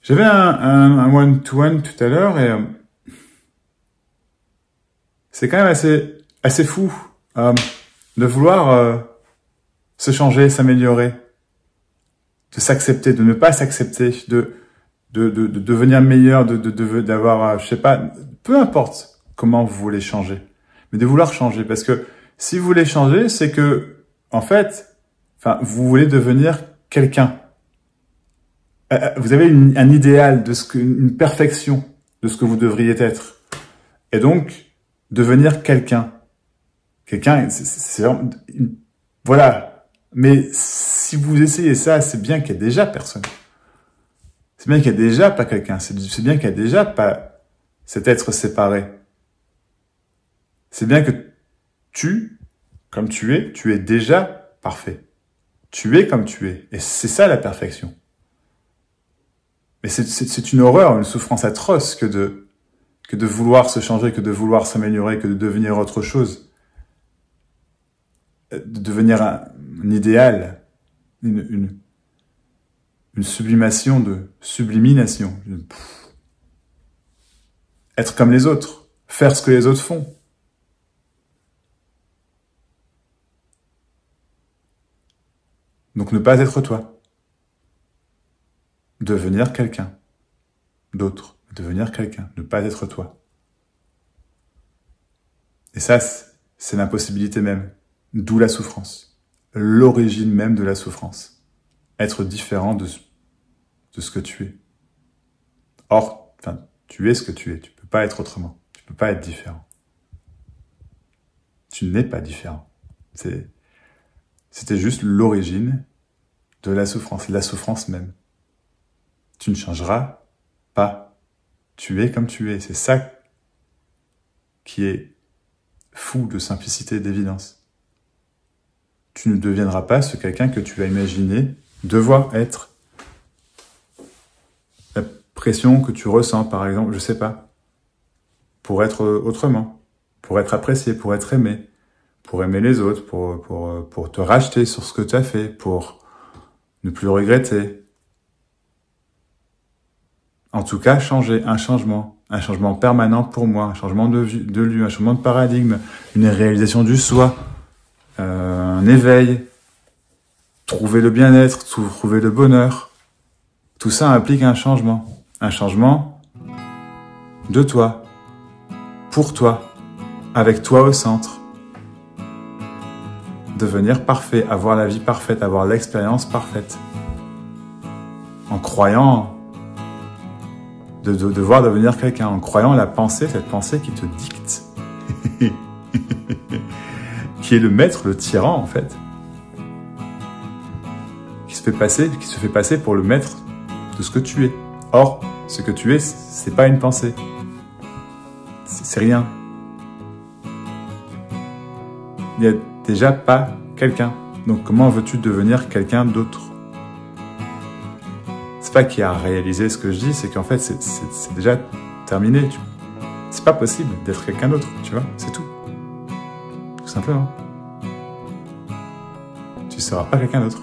J'avais un one-to-one tout à l'heure et c'est quand même assez fou de vouloir se changer, s'améliorer, de s'accepter, de ne pas s'accepter, de devenir meilleur, d'avoir, je sais pas, peu importe comment vous voulez changer, mais de vouloir changer. Parce que si vous voulez changer, c'est que, en fait, vous voulez devenir quelqu'un. Vous avez un idéal une perfection de ce que vous devriez être. Et donc, devenir quelqu'un. Quelqu'un, c'est vraiment, voilà. Mais si vous essayez ça, c'est bien qu'il y ait déjà personne. C'est bien qu'il y ait déjà pas quelqu'un. C'est bien qu'il y ait déjà pas cet être séparé. C'est bien que comme tu es déjà parfait. Tu es comme tu es. Et c'est ça la perfection. Mais c'est une horreur, une souffrance atroce que de vouloir se changer, que de vouloir s'améliorer, que de devenir autre chose. De devenir un idéal, une sublimation sublimination. Être comme les autres, faire ce que les autres font. Donc ne pas être toi. Devenir quelqu'un d'autre. Devenir quelqu'un. Ne pas être toi. Et ça, c'est l'impossibilité même. D'où la souffrance. L'origine même de la souffrance. Être différent de ce que tu es. Or, tu es ce que tu es. Tu peux pas être autrement. Tu peux pas être différent. Tu n'es pas différent. C'était juste l'origine de la souffrance même. Tu ne changeras pas. Tu es comme tu es. C'est ça qui est fou de simplicité et d'évidence. Tu ne deviendras pas ce quelqu'un que tu as imaginé devoir être. La pression que tu ressens, par exemple, je sais pas, pour être autrement, pour être apprécié, pour être aimé, pour aimer les autres, pour te racheter sur ce que tu as fait, pour ne plus regretter. En tout cas, un changement permanent pour moi, un changement de lieu, un changement de paradigme, une réalisation du soi, un éveil, trouver le bien-être, trouver le bonheur. Tout ça implique un changement de toi, pour toi, avec toi au centre. Devenir parfait, avoir la vie parfaite, avoir l'expérience parfaite. En croyant de devoir devenir quelqu'un, en croyant cette pensée qui te dicte, qui est le maître, le tyran en fait, qui se fait passer pour le maître de ce que tu es. Or, ce que tu es, c'est pas une pensée, c'est rien. Il n'y a déjà pas quelqu'un. Donc comment veux-tu devenir quelqu'un d'autre? C'est pas qu'il a réalisé ce que je dis, c'est qu'en fait c'est déjà terminé. C'est pas possible d'être quelqu'un d'autre, tu vois, c'est tout. Tout simplement. Tu seras pas quelqu'un d'autre.